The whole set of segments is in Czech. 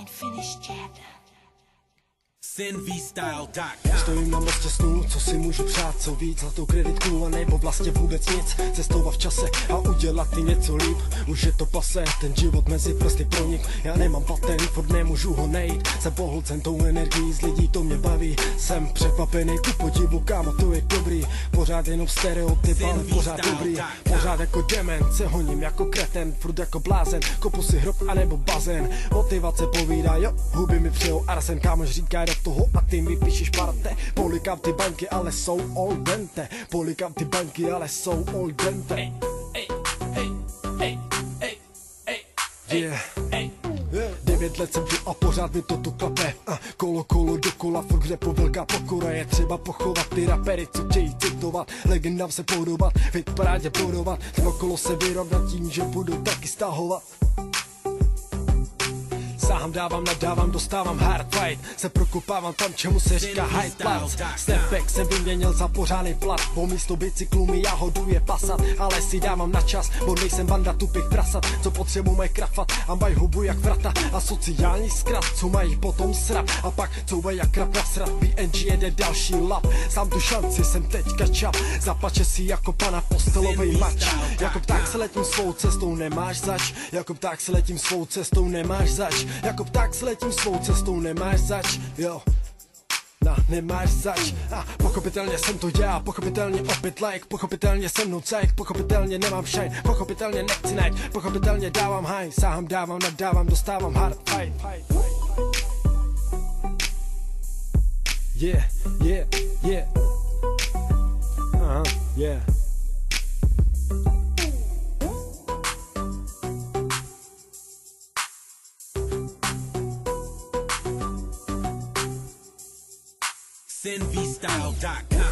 ain't finished yet. Stojím na mostě snů, co si můžu přát, co víc, zlatou kreditku a nebo vlastně vůbec nic. Cestovat v čase a udělat ty něco líp. Už je to pase, ten život mezi prsty pronik. Já nemám patent, furt nemůžu ho nejít. Jsem pohlcen tou energií, z lidí to mě baví. Jsem překvapený, ku podivu, kámo, to je dobrý. Pořád jenom stereotyp, ale pořád dobrý. Pořád jako dement, se honím jako kreten, furt jako blázen. Kopu si hrob anebo bazén. Motivace povídá, jo, huby mi přejou arsen. Kámoš říká do toho a ty mi píšeš parte. Polikám ty banky, ale jsou all dente. Polikám ty banky, ale jsou all dente. Yeah. 9 let jsem tu a pořád mi to tu klape. Kolo dokola, furt kde po velká pokora. Je třeba pochovat ty rapery, co chtějí citovat. Legendám se podobat, v parádě bodovat. Tím okolo se vyrovnat tím, že budu taky stahovat. Sáhám, dávám, nadávám, dostávám hard fight. Se prokopávám tam, čemu se říká high plac. Stepback jsem vyměnil za pořádný plat. Po místo bicyklu mi jahoduje pasat. Ale si dávám na čas, bo nejsem banda tupých prasat. Co potřebuji mají krafat a mají hubu jak vrata. A sociální zkrat, co mají potom srap. A pak couvají jak krap na srap. BNG jede další lap. Sám tu šanci, jsem teďka čap. Zapače si jako pana postelovej mač. Jako pták se letím svou cestou, nemáš zač. Jako pták se letím svou cestou, nemáš zač. Jako pták se letím svou cestou, nemáš zač, jo. Nemáš zač. Pochopitelně jsem to já, pochopitelně opět like. Pochopitelně jsem mnou cajk, pochopitelně nemám shine. Pochopitelně nechci najít, pochopitelně dávám high. Sáhám, dávám, nadávám, dostávám hard fight. Yeah, yeah, yeah. Yeah.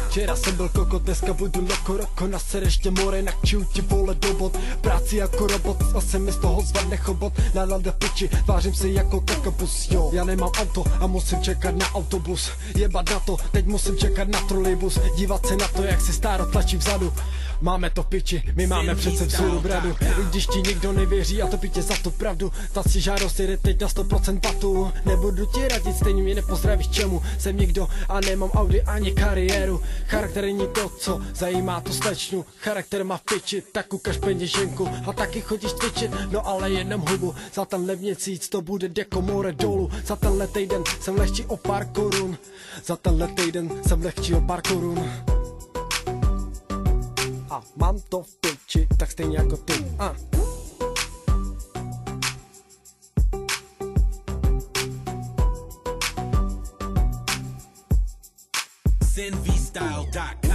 Včera jsem byl kokot, dneska budu loko, na sereště more, nakčiju ti vole do bod. Práci jako robot, a se mi z toho zvadne chobot. Nalande piči, tvářím se jako kakabus, jo. Já nemám auto a musím čekat na autobus. Jebat na to, teď musím čekat na trolejbus. Dívat se na to, jak se stáro tlačí vzadu. Máme to piči, my máme přece vzhůru bradu. I když ti nikdo nevěří a to pitě za to pravdu. Ta si žádost jde teď na 100% batu. Nebudu ti radit, stejně mě nepozdravíš čemu. Jsem nikdo a nemám Audi ani kariéru. Charakter není to, co zajímá tu slečnu. Charakter má v piči, tak ukaž peněženku. A taky chodíš cvičit, no ale jenom hubu. Za tenhle měsíc to bude deko more dolů. Za tenhle týden jsem lehčí o pár korun. Za tenhle týden jsem lehčí o pár korun. A mám to v piči, tak stejně jako ty. SenVstyle.com